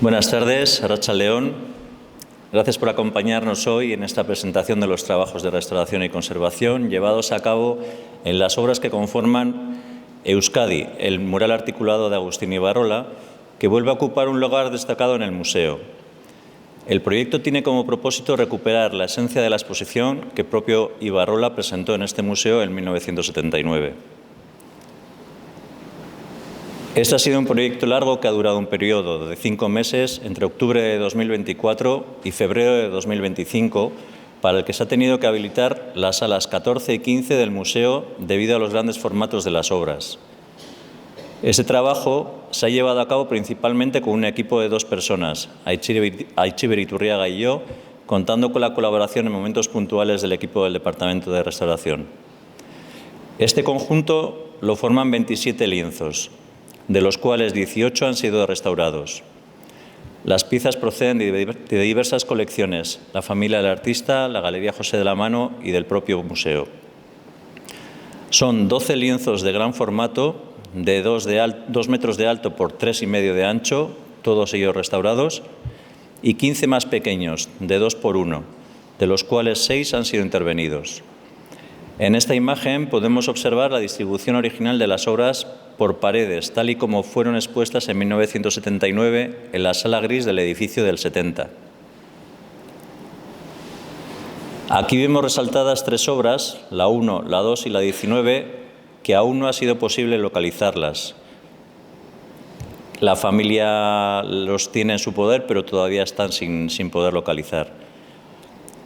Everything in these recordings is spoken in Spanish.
Buenas tardes, Arratsaldeon. Gracias por acompañarnos hoy en esta presentación de los trabajos de restauración y conservación llevados a cabo en las obras que conforman Euskadi, el mural articulado de Agustín Ibarrola, que vuelve a ocupar un lugar destacado en el museo. El proyecto tiene como propósito recuperar la esencia de la exposición que propio Ibarrola presentó en este museo en 1979. Este ha sido un proyecto largo que ha durado un periodo de 5 meses entre octubre de 2024 y febrero de 2025, para el que se ha tenido que habilitar las salas 14 y 15 del museo debido a los grandes formatos de las obras. Este trabajo se ha llevado a cabo principalmente con un equipo de 2 personas, Aitziber Iturriaga y yo, contando con la colaboración en momentos puntuales del equipo del Departamento de Restauración. Este conjunto lo forman 27 lienzos, de los cuales 18 han sido restaurados. Las piezas proceden de diversas colecciones, la familia del artista, la Galería José de la Mano y del propio museo. Son 12 lienzos de gran formato, de 2 metros de alto por 3,5 de ancho, todos ellos restaurados, y 15 más pequeños, de 2 por 1, de los cuales 6 han sido intervenidos. En esta imagen podemos observar la distribución original de las obras por paredes, tal y como fueron expuestas en 1979 en la sala gris del edificio del 70. Aquí vemos resaltadas 3 obras, la 1, la 2 y la 19, que aún no ha sido posible localizarlas. La familia los tiene en su poder, pero todavía están sin poder localizar.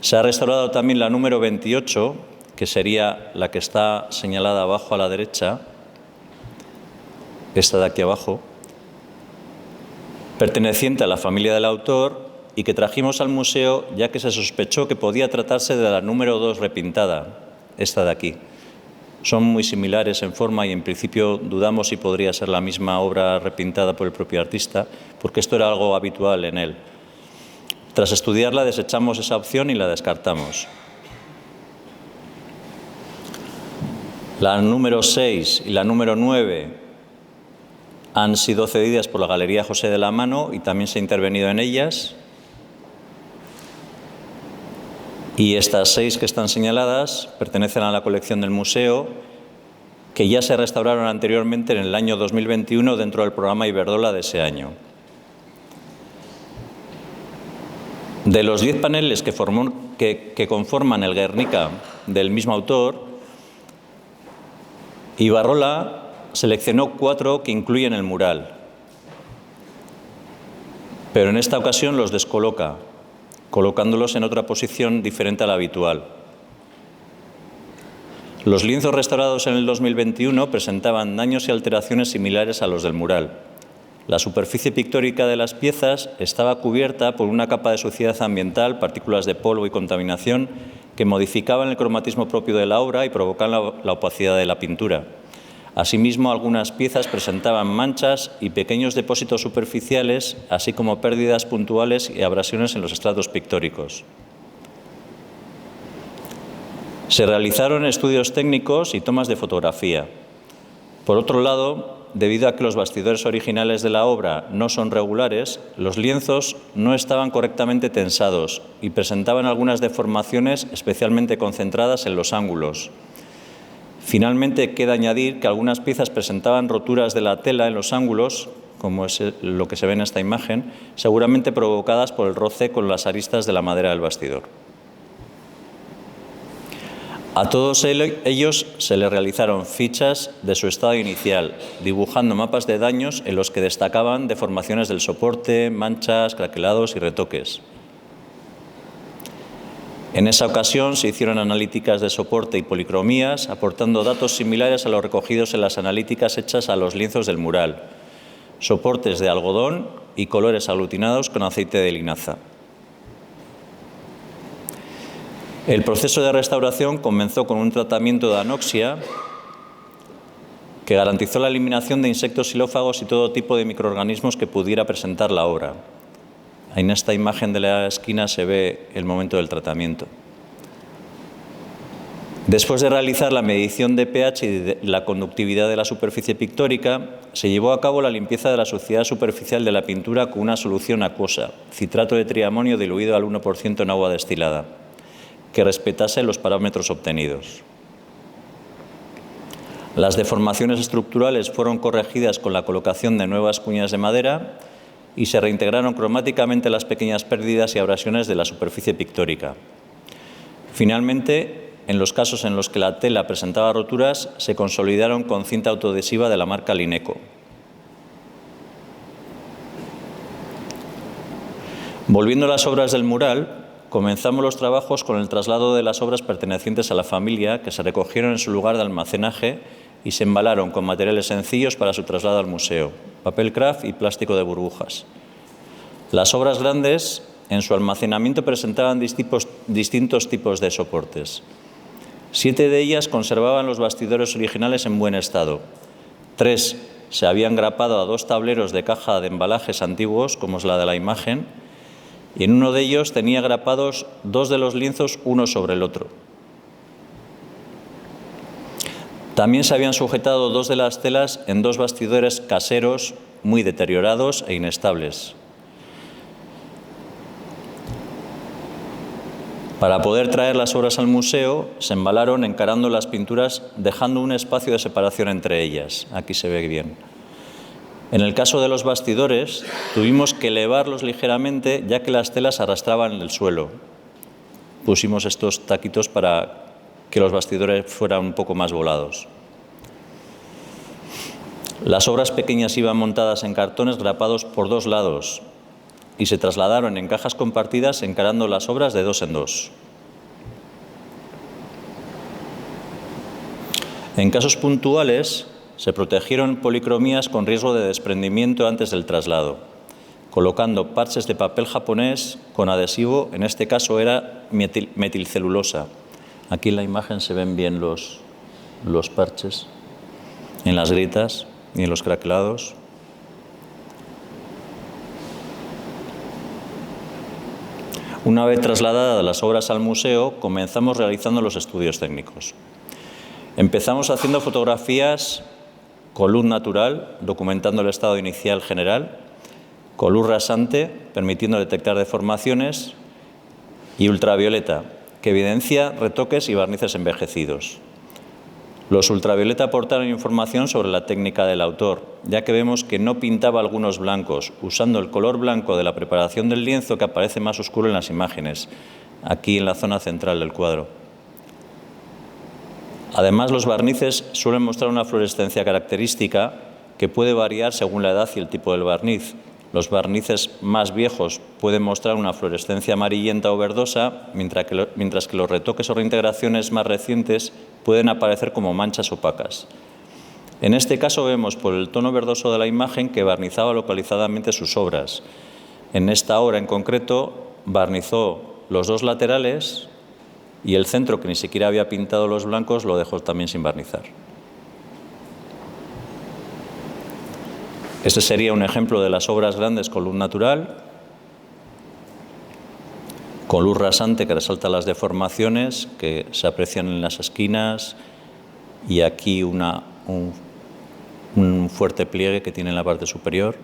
Se ha restaurado también la número 28, que sería la que está señalada abajo a la derecha, esta de aquí abajo, perteneciente a la familia del autor y que trajimos al museo ya que se sospechó que podía tratarse de la número 2 repintada, esta de aquí. Son muy similares en forma y en principio dudamos si podría ser la misma obra repintada por el propio artista, porque esto era algo habitual en él. Tras estudiarla desechamos esa opción y la descartamos. La número 6 y la número 9 han sido cedidas por la Galería José de la Mano y también se ha intervenido en ellas. Y estas 6 que están señaladas pertenecen a la colección del museo, que ya se restauraron anteriormente en el año 2021 dentro del programa Iberdrola de ese año. De los 10 paneles que conforman el Guernica del mismo autor, Ibarrola seleccionó 4 que incluyen el mural, pero en esta ocasión los descoloca, colocándolos en otra posición diferente a la habitual. Los lienzos restaurados en el 2021 presentaban daños y alteraciones similares a los del mural. La superficie pictórica de las piezas estaba cubierta por una capa de suciedad ambiental, partículas de polvo y contaminación que modificaban el cromatismo propio de la obra y provocaban la opacidad de la pintura. Asimismo, algunas piezas presentaban manchas y pequeños depósitos superficiales, así como pérdidas puntuales y abrasiones en los estratos pictóricos. Se realizaron estudios técnicos y tomas de fotografía. Por otro lado, debido a que los bastidores originales de la obra no son regulares, los lienzos no estaban correctamente tensados y presentaban algunas deformaciones especialmente concentradas en los ángulos. Finalmente, queda añadir que algunas piezas presentaban roturas de la tela en los ángulos, como es lo que se ve en esta imagen, seguramente provocadas por el roce con las aristas de la madera del bastidor. A todos ellos se les realizaron fichas de su estado inicial, dibujando mapas de daños en los que destacaban deformaciones del soporte, manchas, craquelados y retoques. En esa ocasión se hicieron analíticas de soporte y policromías, aportando datos similares a los recogidos en las analíticas hechas a los lienzos del mural, soportes de algodón y colores aglutinados con aceite de linaza. El proceso de restauración comenzó con un tratamiento de anoxia que garantizó la eliminación de insectos xilófagos y todo tipo de microorganismos que pudiera presentar la obra. En esta imagen de la esquina se ve el momento del tratamiento. Después de realizar la medición de pH y de la conductividad de la superficie pictórica, se llevó a cabo la limpieza de la suciedad superficial de la pintura con una solución acuosa, citrato de triamonio diluido al 1% en agua destilada, que respetase los parámetros obtenidos. Las deformaciones estructurales fueron corregidas con la colocación de nuevas cuñas de madera y se reintegraron cromáticamente las pequeñas pérdidas y abrasiones de la superficie pictórica. Finalmente, en los casos en los que la tela presentaba roturas, se consolidaron con cinta autoadhesiva de la marca Lineco. Volviendo a las obras del mural, comenzamos los trabajos con el traslado de las obras pertenecientes a la familia, que se recogieron en su lugar de almacenaje y se embalaron con materiales sencillos para su traslado al museo, papel craft y plástico de burbujas. Las obras grandes, en su almacenamiento, presentaban distintos tipos de soportes. 7 de ellas conservaban los bastidores originales en buen estado. 3 se habían grapado a 2 tableros de caja de embalajes antiguos, como es la de la imagen, y en uno de ellos tenía grapados 2 de los lienzos uno sobre el otro. También se habían sujetado 2 de las telas en 2 bastidores caseros muy deteriorados e inestables. Para poder traer las obras al museo, se embalaron encarando las pinturas, dejando un espacio de separación entre ellas. Aquí se ve bien. En el caso de los bastidores, tuvimos que elevarlos ligeramente, ya que las telas arrastraban el suelo. Pusimos estos taquitos para que los bastidores fueran un poco más volados. Las obras pequeñas iban montadas en cartones grapados por 2 lados, y se trasladaron en cajas compartidas encarando las obras de 2 en 2. En casos puntuales, se protegieron policromías con riesgo de desprendimiento antes del traslado, colocando parches de papel japonés con adhesivo, en este caso era metilcelulosa. Aquí en la imagen se ven bien los parches, en las grietas y en los craquelados. Una vez trasladadas las obras al museo, comenzamos realizando los estudios técnicos. Empezamos haciendo fotografías con luz natural, documentando el estado inicial general, con luz rasante, permitiendo detectar deformaciones, y ultravioleta, que evidencia retoques y barnices envejecidos. Los ultravioleta aportaron información sobre la técnica del autor, ya que vemos que no pintaba algunos blancos, usando el color blanco de la preparación del lienzo, que aparece más oscuro en las imágenes, aquí en la zona central del cuadro. Además, los barnices suelen mostrar una fluorescencia característica que puede variar según la edad y el tipo del barniz. Los barnices más viejos pueden mostrar una fluorescencia amarillenta o verdosa, mientras que los retoques o reintegraciones más recientes pueden aparecer como manchas opacas. En este caso vemos por el tono verdoso de la imagen que barnizaba localizadamente sus obras. En esta obra en concreto barnizó los 2 laterales y el centro, que ni siquiera había pintado los blancos, lo dejó también sin barnizar. Este sería un ejemplo de las obras grandes con luz natural, con luz rasante que resalta las deformaciones que se aprecian en las esquinas y aquí un fuerte pliegue que tiene en la parte superior.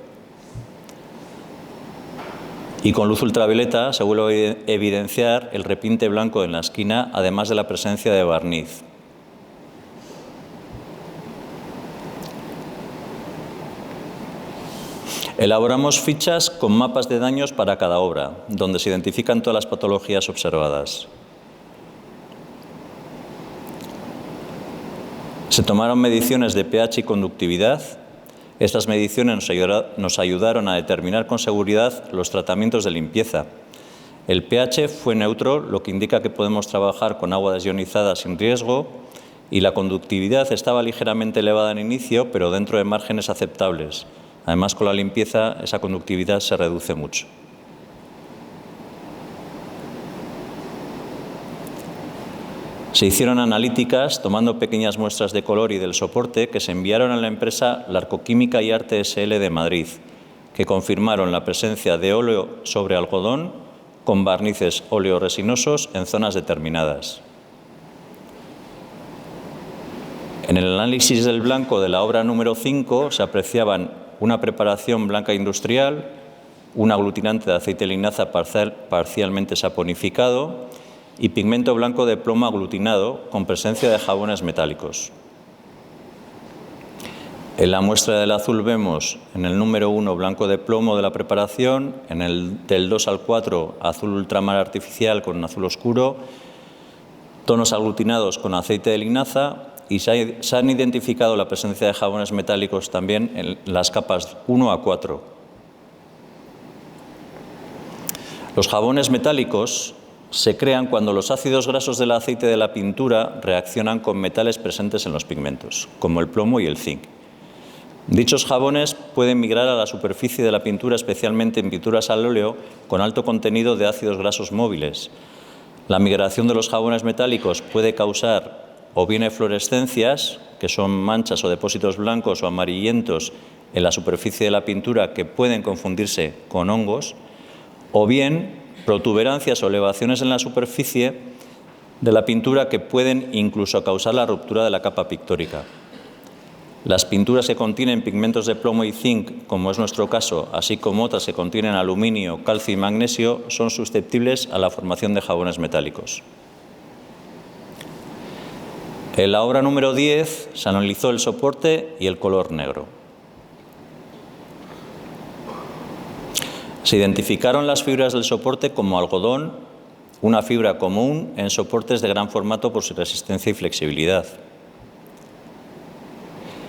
Y con luz ultravioleta se vuelve a evidenciar el repinte blanco en la esquina, además de la presencia de barniz. Elaboramos fichas con mapas de daños para cada obra, donde se identifican todas las patologías observadas. Se tomaron mediciones de pH y conductividad. Estas mediciones nos ayudaron a determinar con seguridad los tratamientos de limpieza. El pH fue neutro, lo que indica que podemos trabajar con agua desionizada sin riesgo, y la conductividad estaba ligeramente elevada en inicio, pero dentro de márgenes aceptables. Además, con la limpieza, esa conductividad se reduce mucho. Se hicieron analíticas tomando pequeñas muestras de color y del soporte que se enviaron a la empresa Larcoquímica y Arte S.L. de Madrid, que confirmaron la presencia de óleo sobre algodón con barnices oleoresinosos en zonas determinadas. En el análisis del blanco de la obra número 5 se apreciaban una preparación blanca industrial, un aglutinante de aceite de linaza parcialmente saponificado y pigmento blanco de plomo aglutinado con presencia de jabones metálicos. En la muestra del azul vemos en el número 1 blanco de plomo de la preparación, en el del 2 al 4 azul ultramar artificial con azul oscuro, tonos aglutinados con aceite de linaza y se han identificado la presencia de jabones metálicos también en las capas 1 a 4. Los jabones metálicos se crean cuando los ácidos grasos del aceite de la pintura reaccionan con metales presentes en los pigmentos, como el plomo y el zinc. Dichos jabones pueden migrar a la superficie de la pintura, especialmente en pinturas al óleo con alto contenido de ácidos grasos móviles. La migración de los jabones metálicos puede causar o bien eflorescencias, que son manchas o depósitos blancos o amarillentos en la superficie de la pintura que pueden confundirse con hongos, o bien protuberancias o elevaciones en la superficie de la pintura que pueden incluso causar la ruptura de la capa pictórica. Las pinturas que contienen pigmentos de plomo y zinc, como es nuestro caso, así como otras que contienen aluminio, calcio y magnesio, son susceptibles a la formación de jabones metálicos. En la obra número 10 se analizó el soporte y el color negro. Se identificaron las fibras del soporte como algodón, una fibra común en soportes de gran formato por su resistencia y flexibilidad.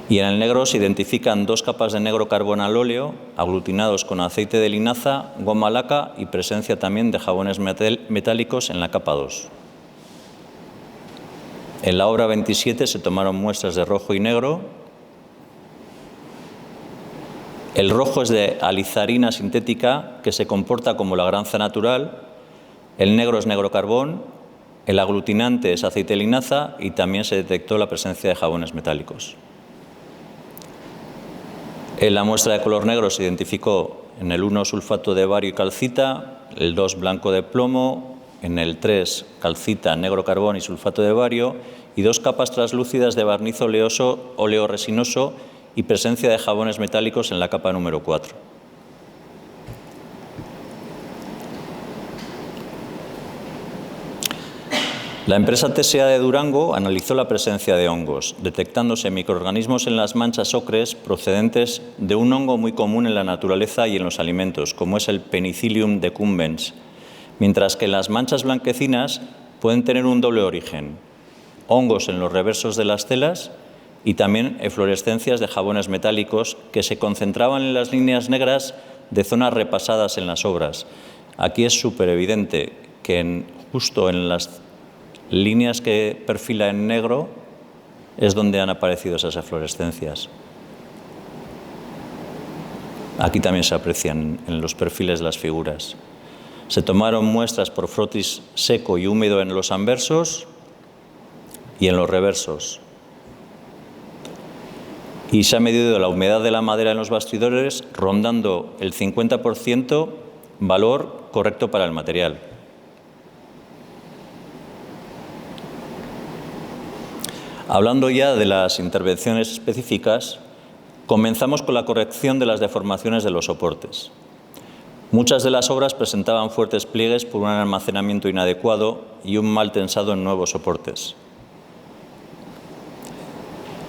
Y en el negro se identifican 2 capas de negro carbón al óleo, aglutinados con aceite de linaza, goma laca y presencia también de jabones metálicos en la capa 2. En la obra 27 se tomaron muestras de rojo y negro. El rojo es de alizarina sintética que se comporta como la granza natural, el negro es negro carbón, el aglutinante es aceite de linaza y también se detectó la presencia de jabones metálicos. En la muestra de color negro se identificó en el 1 sulfato de bario y calcita, el 2 blanco de plomo, en el 3 calcita, negro carbón y sulfato de bario y 2 capas translúcidas de barniz oleoso, óleo resinoso y presencia de jabones metálicos en la capa número 4. La empresa TSA de Durango analizó la presencia de hongos, detectándose microorganismos en las manchas ocres procedentes de un hongo muy común en la naturaleza y en los alimentos, como es el Penicillium decumbens, mientras que las manchas blanquecinas pueden tener un doble origen: hongos en los reversos de las telas y también eflorescencias de jabones metálicos que se concentraban en las líneas negras de zonas repasadas en las obras. Aquí es súper evidente que justo en las líneas que perfila en negro es donde han aparecido esas eflorescencias. Aquí también se aprecian en los perfiles de las figuras. Se tomaron muestras por frotis seco y húmedo en los anversos y en los reversos. Y se ha medido la humedad de la madera en los bastidores rondando el 50%, valor correcto para el material. Hablando ya de las intervenciones específicas, comenzamos con la corrección de las deformaciones de los soportes. Muchas de las obras presentaban fuertes pliegues por un almacenamiento inadecuado y un mal tensado en nuevos soportes.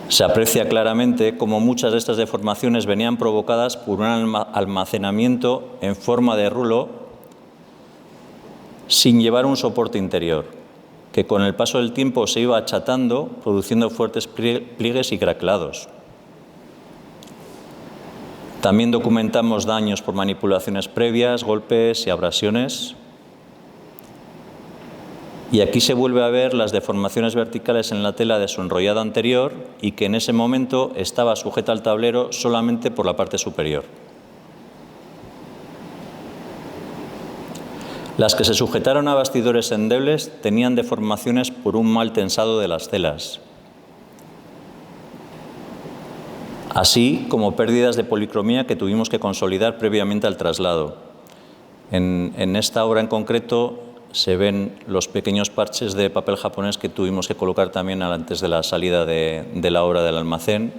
Se aprecia claramente cómo muchas de estas deformaciones venían provocadas por un almacenamiento en forma de rulo sin llevar un soporte interior, que con el paso del tiempo se iba achatando, produciendo fuertes pliegues y craquelados. También documentamos daños por manipulaciones previas, golpes y abrasiones. Y aquí se vuelve a ver las deformaciones verticales en la tela de su enrollado anterior y que en ese momento estaba sujeta al tablero solamente por la parte superior. Las que se sujetaron a bastidores endebles tenían deformaciones por un mal tensado de las telas, así como pérdidas de policromía que tuvimos que consolidar previamente al traslado. En esta obra en concreto, se ven los pequeños parches de papel japonés que tuvimos que colocar también antes de la salida de la obra del almacén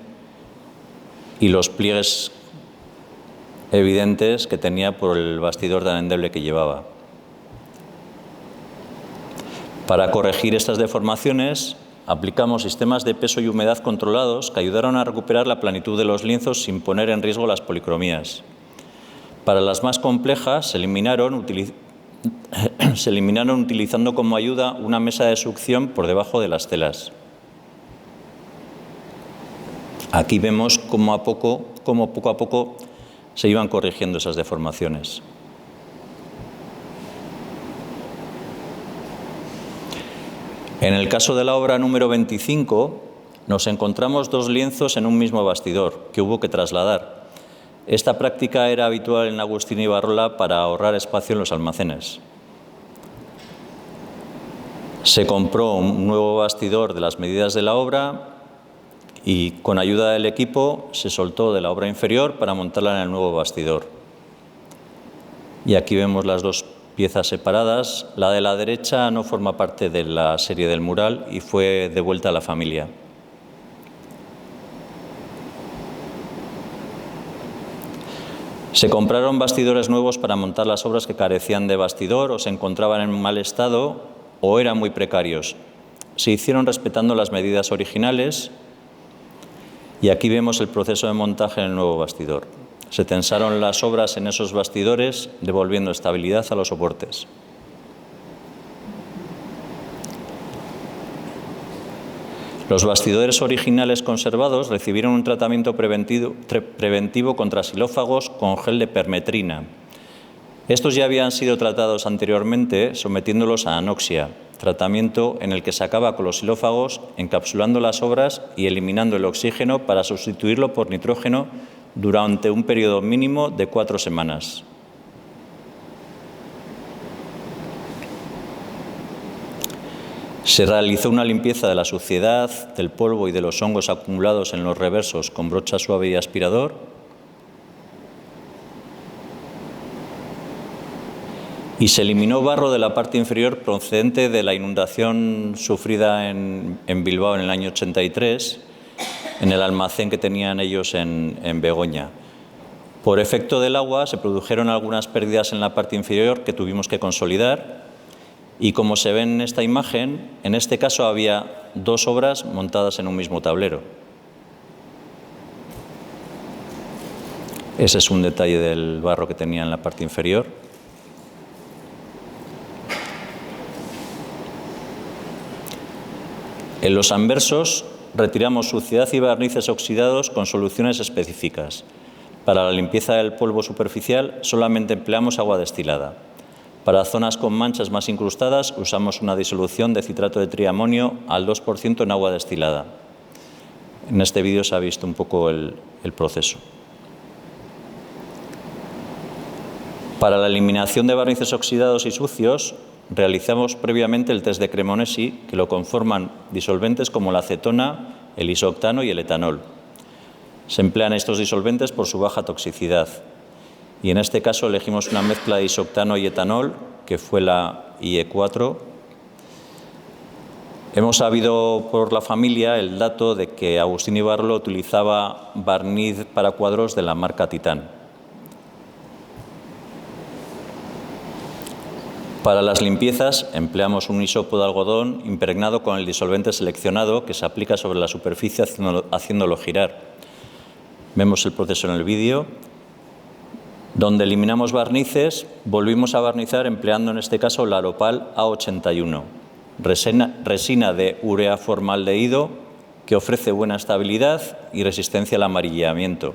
y los pliegues evidentes que tenía por el bastidor tan endeble que llevaba. Para corregir estas deformaciones, aplicamos sistemas de peso y humedad controlados que ayudaron a recuperar la planitud de los lienzos sin poner en riesgo las policromías. Para las más complejas, se eliminaron utilizando como ayuda una mesa de succión por debajo de las telas. Aquí vemos cómo poco a poco se iban corrigiendo esas deformaciones. En el caso de la obra número 25, nos encontramos dos lienzos en un mismo bastidor que hubo que trasladar. Esta práctica era habitual en Agustín Ibarrola para ahorrar espacio en los almacenes. Se compró un nuevo bastidor de las medidas de la obra y, con ayuda del equipo, se soltó de la obra inferior para montarla en el nuevo bastidor. Y aquí vemos las dos piezas separadas. La de la derecha no forma parte de la serie del mural y fue devuelta a la familia. Se compraron bastidores nuevos para montar las obras que carecían de bastidor o se encontraban en mal estado o eran muy precarios. Se hicieron respetando las medidas originales y aquí vemos el proceso de montaje en el nuevo bastidor. Se tensaron las obras en esos bastidores, devolviendo estabilidad a los soportes. Los bastidores originales conservados recibieron un tratamiento preventivo contra xilófagos con gel de permetrina. Estos ya habían sido tratados anteriormente sometiéndolos a anoxia, tratamiento en el que se acaba con los xilófagos encapsulando las obras y eliminando el oxígeno para sustituirlo por nitrógeno durante un periodo mínimo de 4 semanas. Se realizó una limpieza de la suciedad, del polvo y de los hongos acumulados en los reversos con brocha suave y aspirador. Y se eliminó barro de la parte inferior procedente de la inundación sufrida en Bilbao en el año 83, en el almacén que tenían ellos en Begoña. Por efecto del agua se produjeron algunas pérdidas en la parte inferior que tuvimos que consolidar. Y como se ve en esta imagen, en este caso había dos obras montadas en un mismo tablero. Ese es un detalle del barro que tenía en la parte inferior. En los anversos retiramos suciedad y barnices oxidados con soluciones específicas. Para la limpieza del polvo superficial solamente empleamos agua destilada. Para zonas con manchas más incrustadas usamos una disolución de citrato de triamonio al 2% en agua destilada. En este vídeo se ha visto un poco el proceso. Para la eliminación de barnices oxidados y sucios realizamos previamente el test de Cremonesi, que lo conforman disolventes como la acetona, el isooctano y el etanol. Se emplean estos disolventes por su baja toxicidad. Y en este caso elegimos una mezcla de isooctano y etanol, que fue la IE4. Hemos sabido por la familia el dato de que Agustín Ibarrola utilizaba barniz para cuadros de la marca Titán. Para las limpiezas empleamos un hisopo de algodón impregnado con el disolvente seleccionado que se aplica sobre la superficie haciéndolo girar. Vemos el proceso en el vídeo. Donde eliminamos barnices, volvimos a barnizar empleando en este caso la Laropal A81, resina de ureaformaldehído que ofrece buena estabilidad y resistencia al amarillamiento.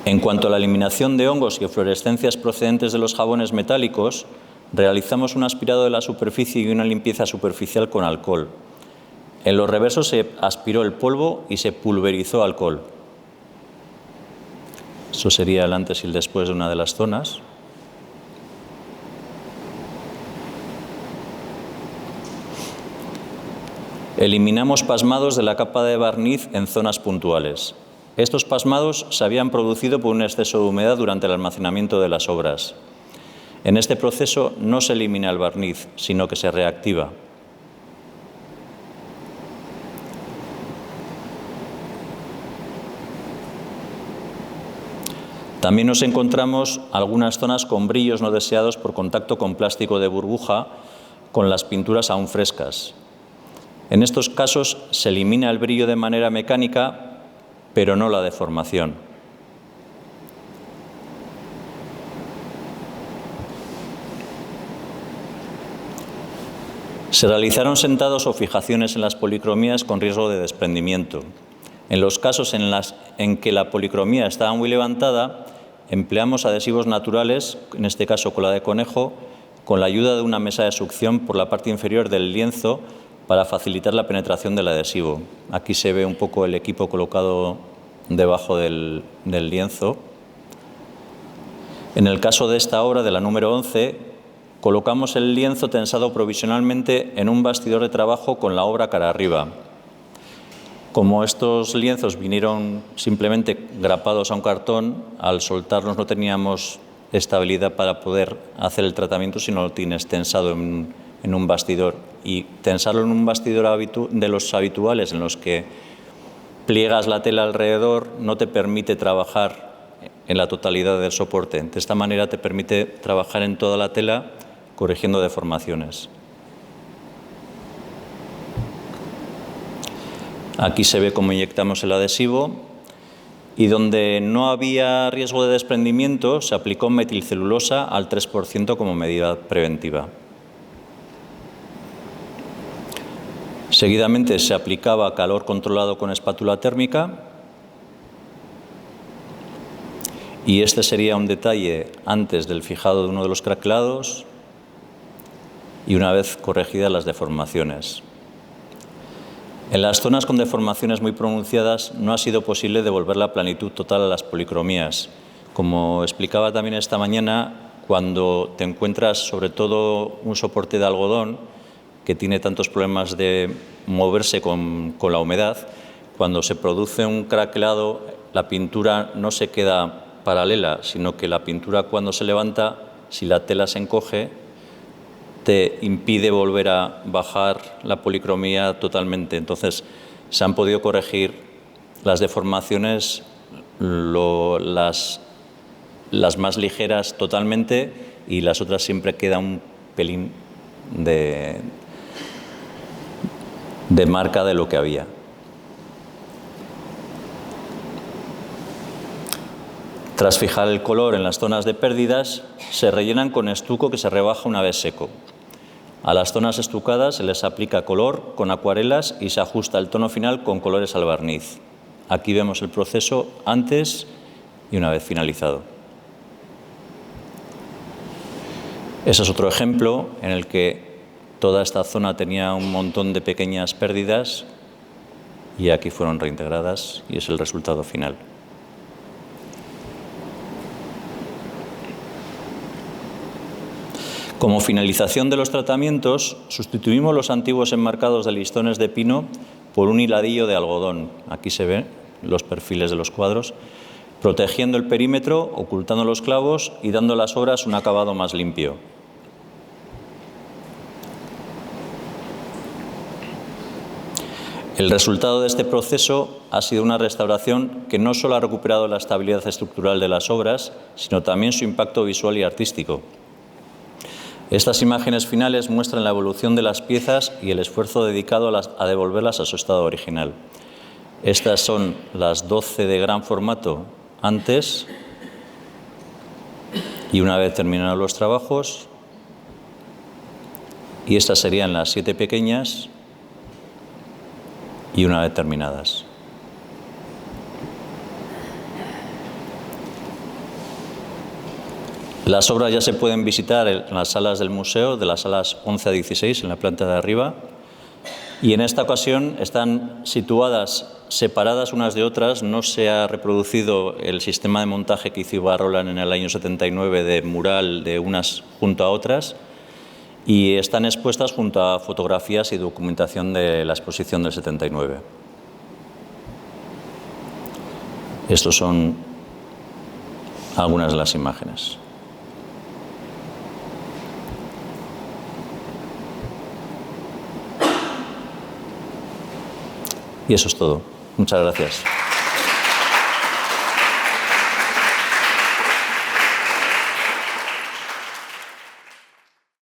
En cuanto a la eliminación de hongos y fluorescencias procedentes de los jabones metálicos, realizamos un aspirado de la superficie y una limpieza superficial con alcohol. En los reversos se aspiró el polvo y se pulverizó alcohol. Eso sería el antes y el después de una de las zonas. Eliminamos pasmados de la capa de barniz en zonas puntuales. Estos pasmados se habían producido por un exceso de humedad durante el almacenamiento de las obras. En este proceso no se elimina el barniz, sino que se reactiva. También nos encontramos algunas zonas con brillos no deseados por contacto con plástico de burbuja con las pinturas aún frescas. En estos casos se elimina el brillo de manera mecánica, pero no la deformación. Se realizaron sentados o fijaciones en las policromías con riesgo de desprendimiento. En los casos en que la policromía estaba muy levantada, empleamos adhesivos naturales, en este caso cola de conejo, con la ayuda de una mesa de succión por la parte inferior del lienzo para facilitar la penetración del adhesivo. Aquí se ve un poco el equipo colocado debajo del lienzo. En el caso de esta obra, de la número 11, colocamos el lienzo tensado provisionalmente en un bastidor de trabajo con la obra cara arriba. Como estos lienzos vinieron simplemente grapados a un cartón, al soltarlos no teníamos estabilidad para poder hacer el tratamiento si no lo tienes tensado en un bastidor. Y tensarlo en un bastidor de los habituales, en los que pliegas la tela alrededor, no te permite trabajar en la totalidad del soporte. De esta manera te permite trabajar en toda la tela corrigiendo deformaciones. Aquí se ve cómo inyectamos el adhesivo y donde no había riesgo de desprendimiento se aplicó metilcelulosa al 3% como medida preventiva. Seguidamente se aplicaba calor controlado con espátula térmica y este sería un detalle antes del fijado de uno de los craquelados y una vez corregidas las deformaciones. En las zonas con deformaciones muy pronunciadas no ha sido posible devolver la planitud total a las policromías. Como explicaba también esta mañana, cuando te encuentras sobre todo un soporte de algodón que tiene tantos problemas de moverse con la humedad, cuando se produce un craquelado, la pintura no se queda paralela, sino que la pintura cuando se levanta, si la tela se encoge, te impide volver a bajar la policromía totalmente. Entonces, se han podido corregir las deformaciones, las más ligeras totalmente, y las otras siempre queda un pelín de marca de lo que había. Tras fijar el color en las zonas de pérdidas, se rellenan con estuco que se rebaja una vez seco. A las zonas estucadas se les aplica color con acuarelas y se ajusta el tono final con colores al barniz. Aquí vemos el proceso antes y una vez finalizado. Ese es otro ejemplo en el que toda esta zona tenía un montón de pequeñas pérdidas y aquí fueron reintegradas y es el resultado final. Como finalización de los tratamientos, sustituimos los antiguos enmarcados de listones de pino por un hiladillo de algodón. Aquí se ven los perfiles de los cuadros, protegiendo el perímetro, ocultando los clavos y dando a las obras un acabado más limpio. El resultado de este proceso ha sido una restauración que no solo ha recuperado la estabilidad estructural de las obras, sino también su impacto visual y artístico. Estas imágenes finales muestran la evolución de las piezas y el esfuerzo dedicado a devolverlas a su estado original. Estas son las 12 de gran formato antes y una vez terminados los trabajos, y estas serían las 7 pequeñas y una vez terminadas. Las obras ya se pueden visitar en las salas del museo, de las salas 11 a 16, en la planta de arriba. Y en esta ocasión están situadas separadas unas de otras. No se ha reproducido el sistema de montaje que hizo Ibarrolan en el año 79 de mural de unas junto a otras. y están expuestas junto a fotografías y documentación de la exposición del 79. Estos son algunas de las imágenes. Y eso es todo. Muchas gracias.